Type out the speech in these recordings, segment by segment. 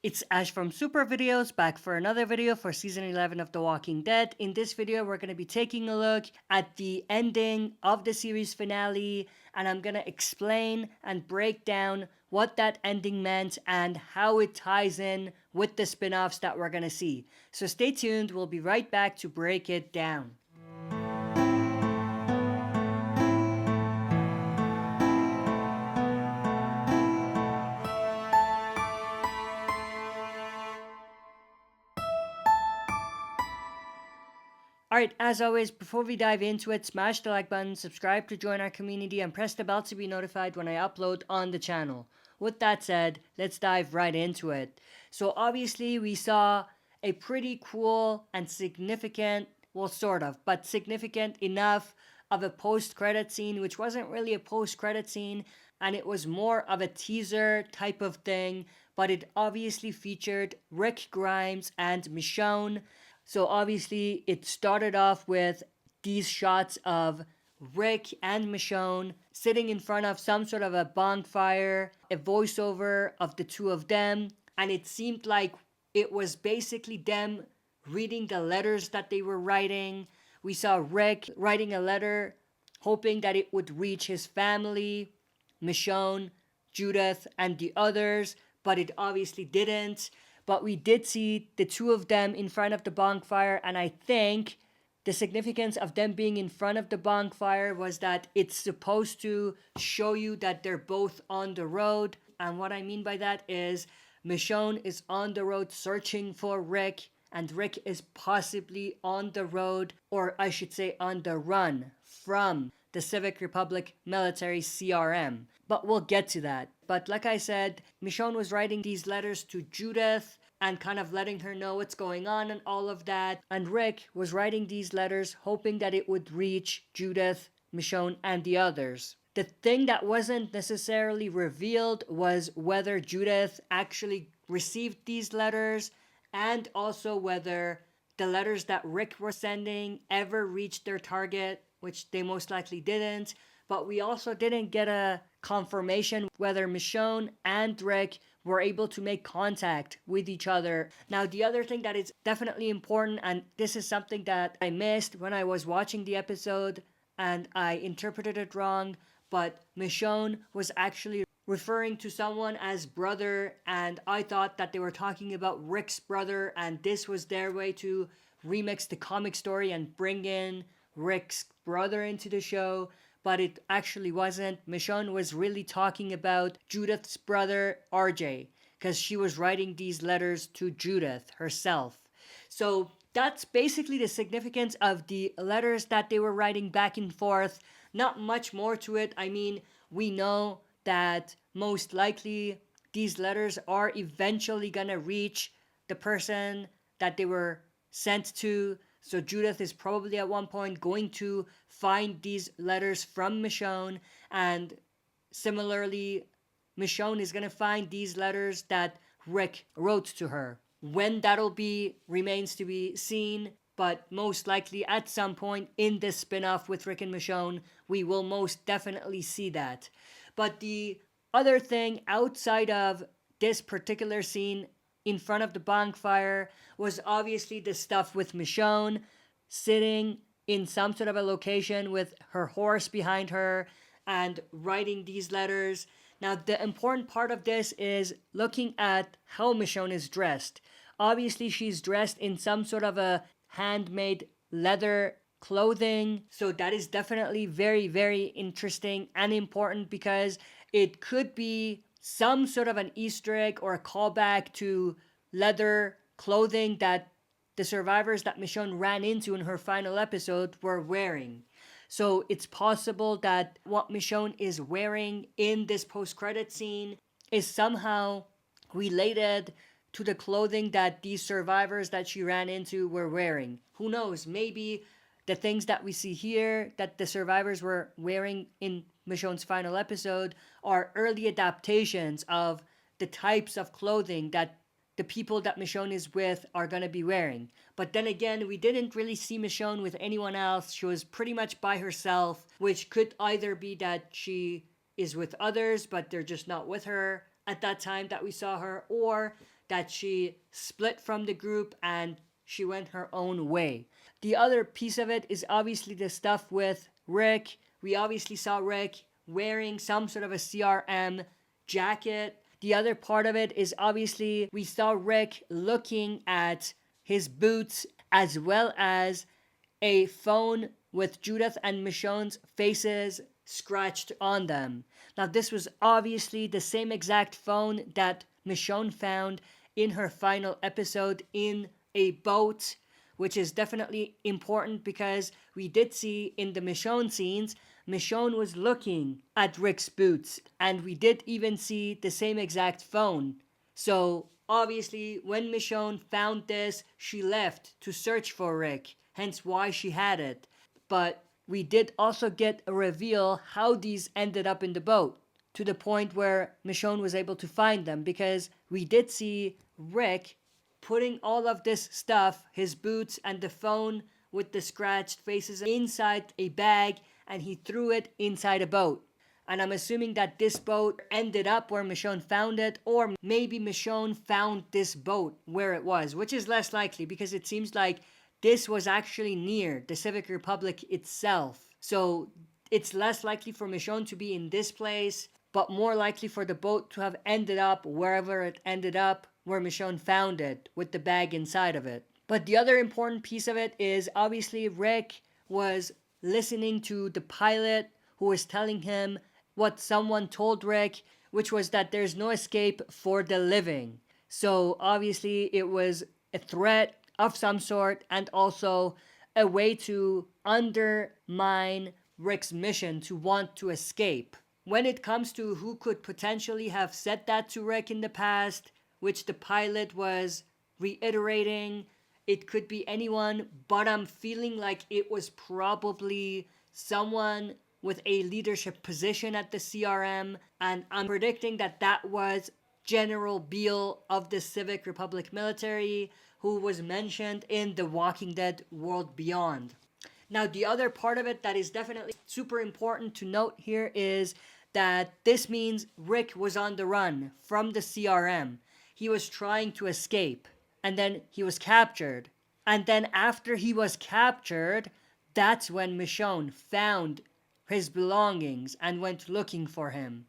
It's Ash from Super Videos, back for another video for Season 11 of The Walking Dead. In this video, we're going to be taking a look at the ending of the series finale, and I'm going to explain and break down what that ending meant and how it ties in with the spin-offs that we're going to see. So stay tuned, we'll be right back to break it down. Alright, as always, before we dive into it, smash the like button, subscribe to join our community, and press the bell to be notified when I upload on the channel. With that said, let's dive right into it. So obviously we saw a pretty cool and significant, well sort of, but significant enough of a post-credit scene, which wasn't really a post-credit scene, and it was more of a teaser type of thing, but it obviously featured Rick Grimes and Michonne. So obviously it started off with these shots of Rick and Michonne sitting in front of some sort of a bonfire, a voiceover of the two of them, and it seemed like it was basically them reading the letters that they were writing. We saw Rick writing a letter hoping that it would reach his family, Michonne, Judith, and the others, but it obviously didn't. But we did see the two of them in front of the bonfire, and I think the significance of them being in front of the bonfire was that it's supposed to show you that they're both on the road. And what I mean by that is Michonne is on the road searching for Rick, and Rick is possibly on the road, or I should say on the run from the Civic Republic military CRM. But we'll get to that. But like I said, Michonne was writing these letters to Judith and kind of letting her know what's going on and all of that. And Rick was writing these letters hoping that it would reach Judith, Michonne, and the others. The thing that wasn't necessarily revealed was whether Judith actually received these letters, and also whether the letters that Rick was sending ever reached their target, which they most likely didn't. But we also didn't get a confirmation whether Michonne and Rick were able to make contact with each other. Now, the other thing that is definitely important, and this is something that I missed when I was watching the episode and I interpreted it wrong, but Michonne was actually referring to someone as brother, and I thought that they were talking about Rick's brother, and this was their way to remix the comic story and bring in Rick's brother into the show. But it actually wasn't. Michonne was really talking about Judith's brother, RJ, because she was writing these letters to Judith herself. So that's basically the significance of the letters that they were writing back and forth. Not much more to it. I mean, we know that most likely these letters are eventually gonna reach the person that they were sent to. So Judith is probably at one point going to find these letters from Michonne, and similarly, Michonne is going to find these letters that Rick wrote to her. When that'll be remains to be seen, but most likely at some point in this spin-off with Rick and Michonne, we will most definitely see that. But the other thing outside of this particular scene in front of the bonfire was obviously the stuff with Michonne sitting in some sort of a location with her horse behind her and writing these letters. Now, the important part of this is looking at how Michonne is dressed. Obviously, she's dressed in some sort of a handmade leather clothing. So that is definitely very, very interesting and important, because it could be some sort of an Easter egg or a callback to leather clothing that the survivors that Michonne ran into in her final episode were wearing. So it's possible that what Michonne is wearing in this post-credit scene is somehow related to the clothing that these survivors that she ran into were wearing. Who knows? Maybe the things that we see here that the survivors were wearing in Michonne's final episode are early adaptations of the types of clothing that the people that Michonne is with are going to be wearing. But then again, we didn't really see Michonne with anyone else. She was pretty much by herself, which could either be that she is with others, but they're just not with her at that time that we saw her, or that she split from the group and she went her own way. The other piece of it is obviously the stuff with Rick. We obviously saw Rick wearing some sort of a CRM jacket. The other part of it is obviously we saw Rick looking at his boots as well as a phone with Judith and Michonne's faces scratched on them. Now, this was obviously the same exact phone that Michonne found in her final episode in a boat, which is definitely important because we did see in the Michonne scenes, Michonne was looking at Rick's boots, and we did even see the same exact phone. So, obviously, when Michonne found this, she left to search for Rick, hence why she had it. But we did also get a reveal how these ended up in the boat, to the point where Michonne was able to find them, because we did see Rick putting all of this stuff, his boots and the phone with the scratched faces, inside a bag, and he threw it inside a boat. And I'm assuming that this boat ended up where Michonne found it, or maybe Michonne found this boat where it was, which is less likely because it seems like this was actually near the Civic Republic itself. So it's less likely for Michonne to be in this place, but more likely for the boat to have ended up wherever it ended up, where Michonne found it, with the bag inside of it. But the other important piece of it is obviously Rick was listening to the pilot who was telling him what someone told Rick, which was that there's no escape for the living. So obviously it was a threat of some sort and also a way to undermine Rick's mission to want to escape. When it comes to who could potentially have said that to Rick in the past, which the pilot was reiterating, it could be anyone, but I'm feeling like it was probably someone with a leadership position at the CRM, and I'm predicting that that was General Beale of the Civic Republic military, who was mentioned in The Walking Dead World Beyond. Now, the other part of it that is definitely super important to note here is that this means Rick was on the run from the CRM. He was trying to escape, and then he was captured. And then after he was captured, that's when Michonne found his belongings and went looking for him.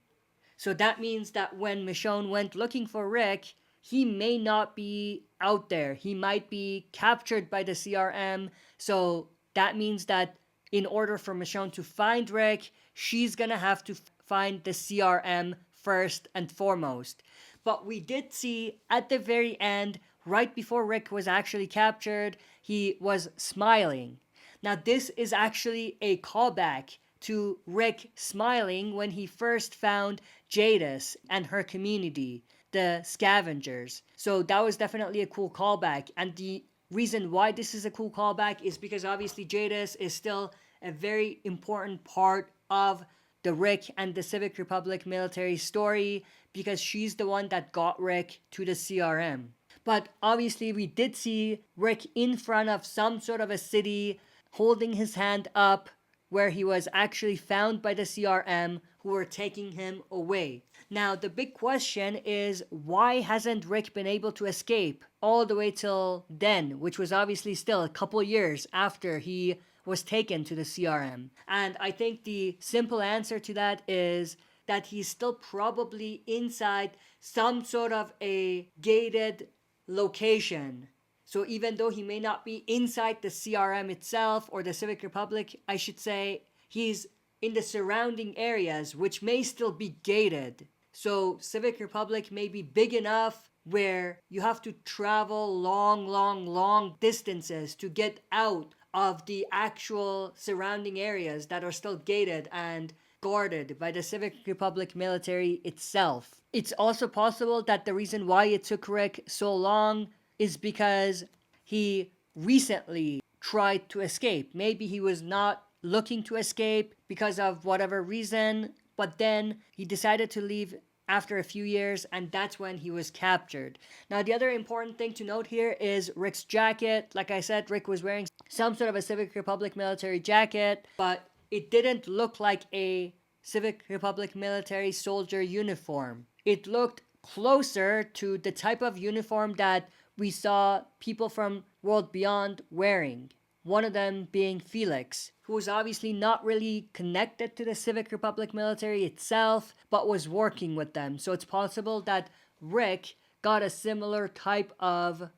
So that means that when Michonne went looking for Rick, he may not be out there. He might be captured by the CRM. So that means that in order for Michonne to find Rick, she's gonna have to find the CRM first and foremost. But we did see at the very end, right before Rick was actually captured, he was smiling. Now, this is actually a callback to Rick smiling when he first found Judith and her community, the scavengers. So that was definitely a cool callback. And the reason why this is a cool callback is because obviously Judith is still a very important part of the Rick and the Civic Republic military story, because she's the one that got Rick to the CRM. But obviously we did see Rick in front of some sort of a city holding his hand up, where he was actually found by the CRM who were taking him away. Now, the big question is, why hasn't Rick been able to escape all the way till then, which was obviously still a couple years after he was taken to the CRM? And I think the simple answer to that is that he's still probably inside some sort of a gated location. So even though he may not be inside the CRM itself, or the Civic Republic, I should say, he's in the surrounding areas, which may still be gated. So Civic Republic may be big enough where you have to travel long distances to get out of the actual surrounding areas that are still gated and guarded by the Civic Republic military itself. It's also possible that the reason why it took Rick so long is because he recently tried to escape. Maybe he was not looking to escape because of whatever reason, but then he decided to leave after a few years, and that's when he was captured. Now, the other important thing to note here is Rick's jacket. Like I said, Rick was wearing some sort of a Civic Republic military jacket, but it didn't look like a Civic Republic military soldier uniform. It looked closer to the type of uniform that we saw people from World Beyond wearing. One of them being Felix, who was obviously not really connected to the Civic Republic military itself, but was working with them. So it's possible that Rick got a similar type of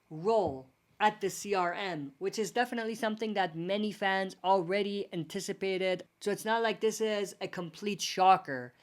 role at the CRM, which is definitely something that many fans already anticipated. So it's not like this is a complete shocker.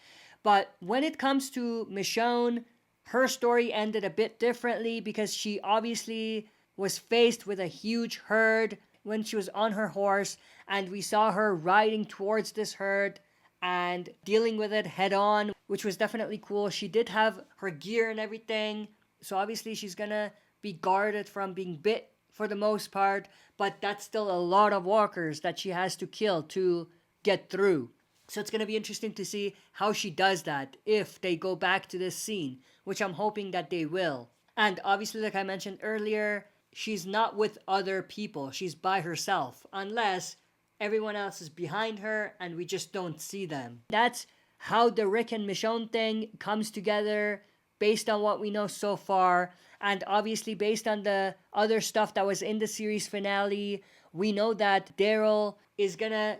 But when it comes to Michonne, her story ended a bit differently because she obviously was faced with a huge herd when she was on her horse, and we saw her riding towards this herd and dealing with it head on, which was definitely cool. She did have her gear and everything, so obviously she's gonna be guarded from being bit for the most part, but that's still a lot of walkers that she has to kill to get through. So it's going to be interesting to see how she does that if they go back to this scene, which I'm hoping that they will. And obviously, like I mentioned earlier, she's not with other people. She's by herself, unless everyone else is behind her and we just don't see them. That's how the Rick and Michonne thing comes together based on what we know so far. And obviously, based on the other stuff that was in the series finale, we know that Daryl is gonna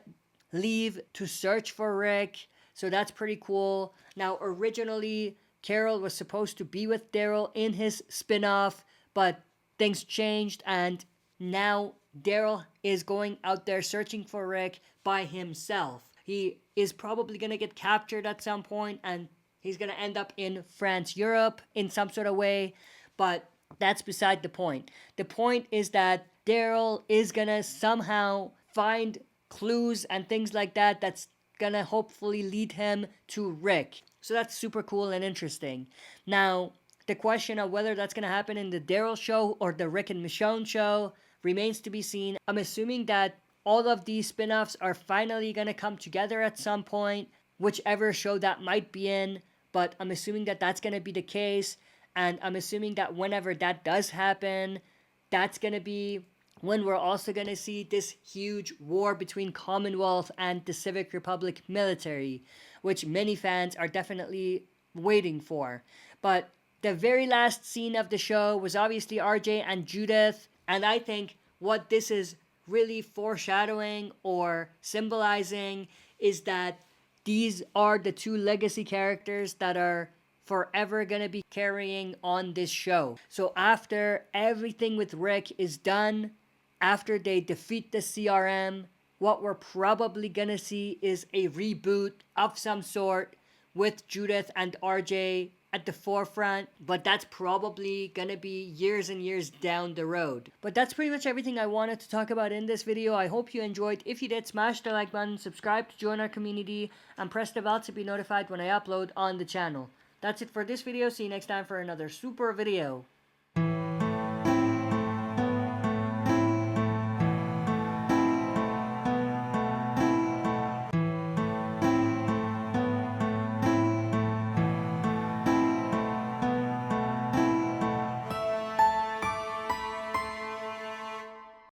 leave to search for Rick. So that's pretty cool. Now, originally, Carol was supposed to be with Daryl in his spinoff, but things changed, and now Daryl is going out there searching for Rick by himself. He is probably gonna get captured at some point, and he's gonna end up in France, Europe, in some sort of way, but that's beside the point. The point is that Daryl is gonna somehow find clues and things like that that's gonna hopefully lead him to Rick. So that's super cool and interesting. Now, the question of whether that's gonna happen in the Daryl show or the Rick and Michonne show remains to be seen. I'm assuming that all of these spin-offs are finally gonna come together at some point, whichever show that might be in, but I'm assuming that that's gonna be the case, and I'm assuming that whenever that does happen, that's gonna be when we're also going to see this huge war between Commonwealth and the Civic Republic military, which many fans are definitely waiting for. But the very last scene of the show was obviously RJ and Judith, and I think what this is really foreshadowing or symbolizing is that these are the two legacy characters that are forever gonna be carrying on this show. So after everything with Rick is done, after they defeat the CRM, what we're probably gonna see is a reboot of some sort with Judith and RJ at the forefront, but that's probably gonna be years and years down the road. But that's pretty much everything I wanted to talk about in this video. I hope you enjoyed. If you did, smash the like button, subscribe to join our community, and press the bell to be notified when I upload on the channel. That's it for this video. See you next time for another super video.